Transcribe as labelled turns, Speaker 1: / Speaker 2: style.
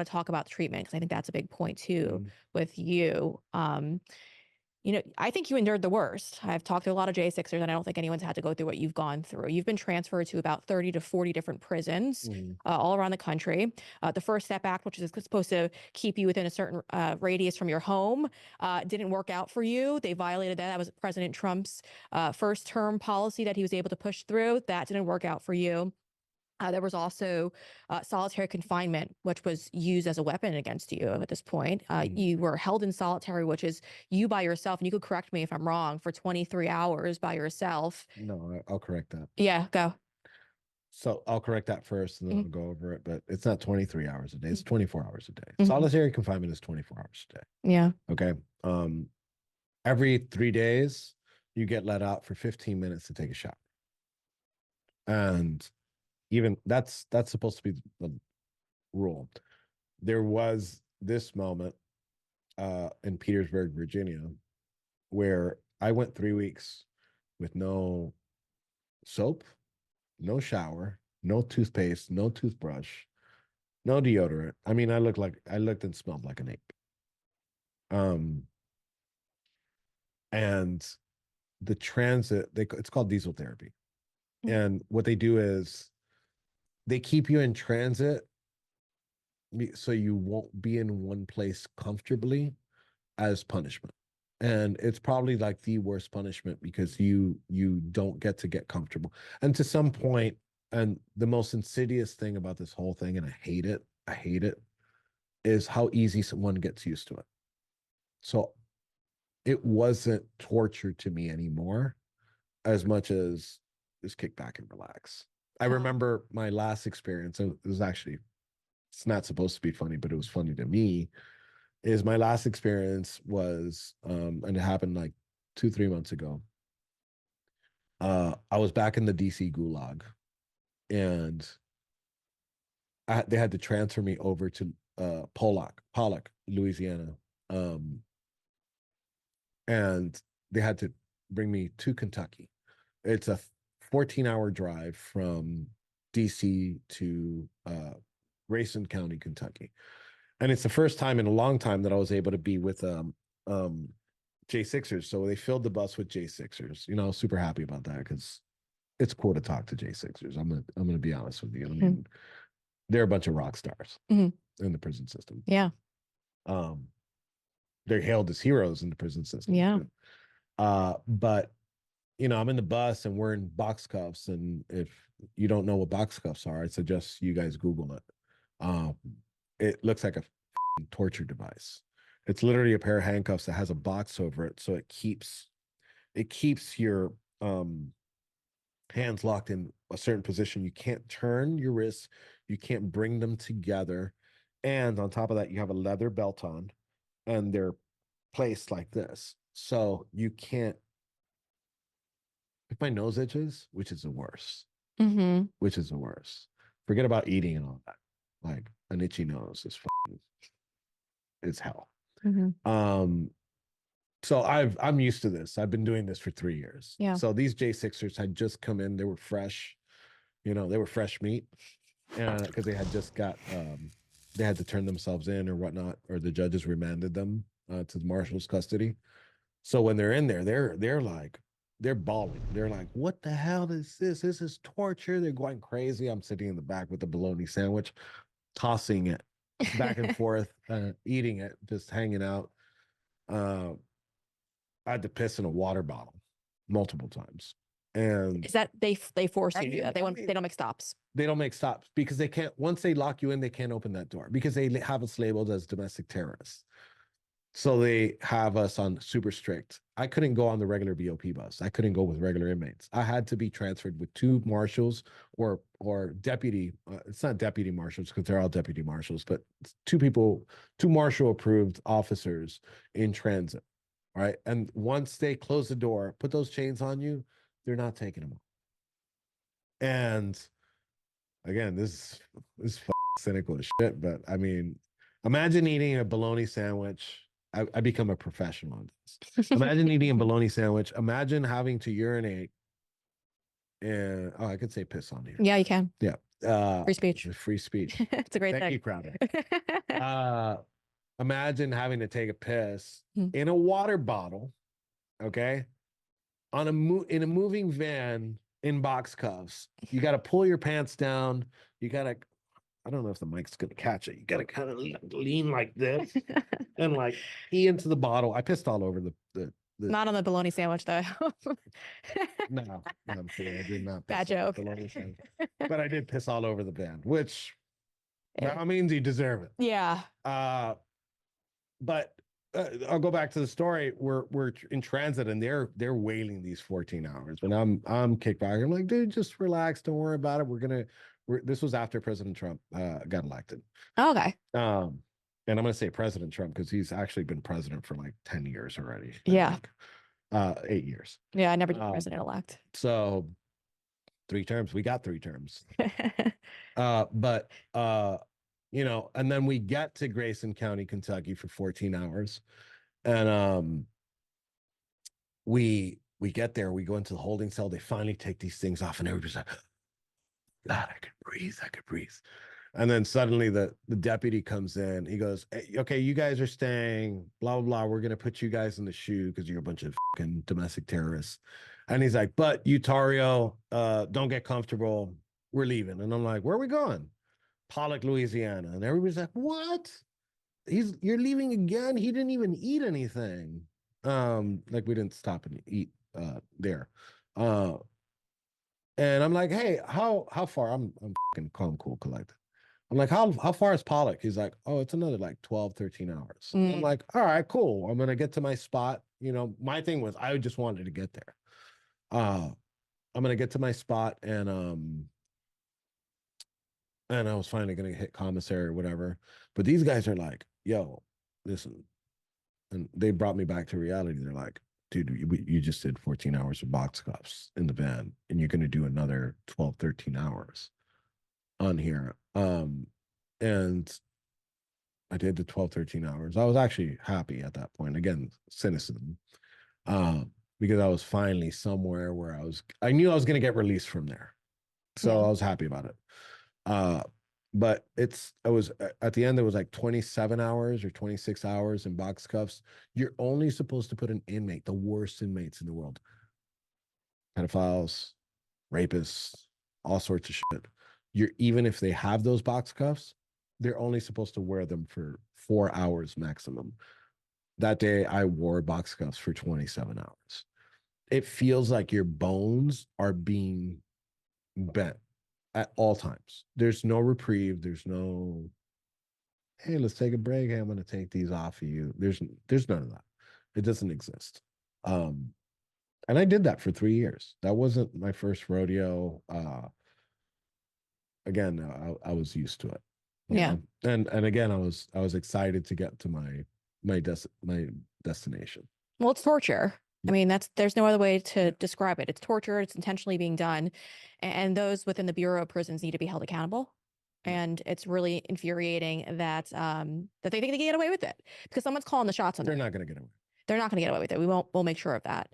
Speaker 1: want to talk about treatment because I think that's a big point too
Speaker 2: Mm.
Speaker 1: with you. You know, I think you endured the worst. I've talked to a lot of J6ers, and I don't think anyone's had to go through what you've gone through. You've been transferred to about 30 to 40 different prisons all around the country. The First Step Act, which is supposed to keep you within a certain radius from your home, didn't work out for you. They violated that. That was President Trump's first term policy that he was able to push through. That didn't work out for you. There was also solitary confinement, which was used as a weapon against you at this point. You were held in solitary, which is you by yourself, and you could correct me if I'm wrong, for 23 hours by yourself.
Speaker 2: No, I'll correct that.
Speaker 1: Yeah, go.
Speaker 2: So I'll correct that first and then
Speaker 1: Mhm.
Speaker 2: I'll go over it. But it's not 23 hours a day. It's 24 hours a day.
Speaker 1: Mhm.
Speaker 2: Solitary confinement is 24 hours a day.
Speaker 1: Yeah.
Speaker 2: Okay. Every 3 days, you get let out for 15 minutes to take a shower. And even that's supposed to be the rule. There was this moment in Petersburg, Virginia, where I went 3 weeks with no soap, no shower, no toothpaste, no toothbrush, no deodorant. I mean, I looked and smelled like an ape. And the transit, it's called diesel therapy. And what they do is they keep you in transit so you won't be in one place comfortably as punishment. And it's probably like the worst punishment because you don't get comfortable. And to some point, and the most insidious thing about this whole thing, and I hate it, is how easy someone gets used to it. So it wasn't torture to me anymore as much as just kick back and relax. I remember my last experience, and it was actually, it's not supposed to be funny, but it was funny to me, is my last experience was, and it happened like 2, 3 months ago. I was back in the DC gulag and they had to transfer me over to Pollock, Louisiana. And they had to bring me to Kentucky. It's a 14-hour drive from DC to Grayson County, Kentucky. And it's the first time in a long time that I was able to be with J6ers. So they filled the bus with J6ers. You know, I was super happy about that because it's cool to talk to J6ers. I'm gonna be honest with you. I mean, they're a bunch of rock stars in the prison system.
Speaker 1: Yeah.
Speaker 2: They're hailed as heroes in the prison system.
Speaker 1: Yeah.
Speaker 2: But you know, I'm in the bus and we're in box cuffs. And if you don't know what box cuffs are, I suggest you guys Google it. It looks like a torture device. It's literally a pair of handcuffs that has a box over it, so it keeps your hands locked in a certain position. You can't turn your wrists, you can't bring them together, and on top of that, you have a leather belt on, and they're placed like this, so you can't. If my nose itches, which is the worst, which is the worst. Forget about eating and all that. Like an itchy nose is hell. So I'm used to this. I've been doing this for 3 years.
Speaker 1: Yeah.
Speaker 2: So these J6ers had just come in. They were fresh, you know, they were fresh meat, and because they had just got they had to turn themselves in or whatnot, or the judges remanded them to the marshal's custody. So when they're in there, they're like, they're bawling. They're like, what the hell is this? This is torture. They're going crazy. I'm sitting in the back with the bologna sandwich, tossing it back and forth, eating it, just hanging out. I had to piss in a water bottle multiple times. And
Speaker 1: is that they force you to do that? They don't make stops.
Speaker 2: They don't make stops because they can't. Once they lock you in, they can't open that door because they have us labeled as domestic terrorists. So they have us on super strict. I couldn't go on the regular BOP bus. I couldn't go with regular inmates. I had to be transferred with two marshals or deputy. It's not deputy marshals because they're all deputy marshals, but two marshal approved officers in transit. Right. And once they close the door, put those chains on you, they're not taking them off. And again, this is cynical as shit, but I mean, imagine eating a bologna sandwich. I become a professional on this. Imagine eating a bologna sandwich. Imagine having to urinate. And I could say piss on here.
Speaker 1: Yeah, you can.
Speaker 2: Yeah.
Speaker 1: Free speech.
Speaker 2: Free speech.
Speaker 1: It's a great
Speaker 2: Thank
Speaker 1: thing.
Speaker 2: you, Crowder. Imagine having to take a piss
Speaker 1: Hmm.
Speaker 2: in a water bottle, okay, on in a moving van in box cuffs. You got to pull your pants down. You got to, I don't know if the mic's gonna catch it. You got to kind of lean like this and like pee into the bottle. I pissed all over the
Speaker 1: Not on the bologna sandwich, though.
Speaker 2: no, I'm kidding. I did not
Speaker 1: Bad
Speaker 2: piss all
Speaker 1: joke.
Speaker 2: over the sandwich, but I did piss all over the van, which
Speaker 1: Yeah.
Speaker 2: that means you deserve it.
Speaker 1: Yeah.
Speaker 2: But I'll go back to the story. We're in transit and they're wailing these 14 hours. And I'm kicked back. I'm like, dude, just relax. Don't worry about it. This was after President Trump got elected.
Speaker 1: Okay.
Speaker 2: And I'm gonna say President Trump because he's actually been president for like 10 years already.
Speaker 1: Yeah.
Speaker 2: 8 years.
Speaker 1: Yeah, I never did president-elect.
Speaker 2: So 3 terms. We got 3 terms. But and then we get to Grayson County, Kentucky for 14 hours. And we get there, we go into the holding cell, they finally take these things off, and everybody's like, God, I could breathe. And then suddenly the deputy comes in. He goes, hey, okay, you guys are staying, blah, blah, blah. We're going to put you guys in the shoe because you're a bunch of fucking domestic terrorists. And he's like, but you, Tario, don't get comfortable. We're leaving. And I'm like, where are we going? Pollock, Louisiana. And everybody's like, what? You're leaving again? He didn't even eat anything. Like we didn't stop and eat there. And I'm like, hey, how far? I'm fucking calm, cool, collected. I'm like, how far is Pollock? He's like, oh, it's another like 12, 13 hours. I'm like, all right, cool. I'm gonna get to my spot. My thing was I just wanted to get there. I'm gonna get to my spot and I was finally gonna hit commissary or whatever. But these guys are like, yo, listen. And they brought me back to reality. They're like, dude, you just did 14 hours of box cuffs in the van, and you're gonna do another 12, 13 hours on here. And I did the 12, 13 hours. I was actually happy at that point. Again, cynicism. Because I was finally somewhere where I knew I was gonna get released from there. So
Speaker 1: Yeah.
Speaker 2: I was happy about it. But I was at the end, there was like 27 hours or 26 hours in box cuffs. You're only supposed to put an inmate, the worst inmates in the world, pedophiles, rapists, all sorts of shit. Even if they have those box cuffs, they're only supposed to wear them for 4 hours maximum. That day I wore box cuffs for 27 hours. It feels like your bones are being bent at all times. There's no reprieve. There's no, hey, let's take a break. Hey, I'm going to take these off of you. There's none of that. It doesn't exist. And I did that for 3 years. That wasn't my first rodeo. Again, I was used to it.
Speaker 1: Yeah.
Speaker 2: And again, I was excited to get to my destination.
Speaker 1: Well, it's torture. I mean, there's no other way to describe it. It's torture. It's intentionally being done. And those within the Bureau of Prisons need to be held accountable. And it's really infuriating that that they think they can get away with it because someone's calling the shots on them.
Speaker 2: They're not going to get away.
Speaker 1: They're not going to get away with it. We'll make sure of that.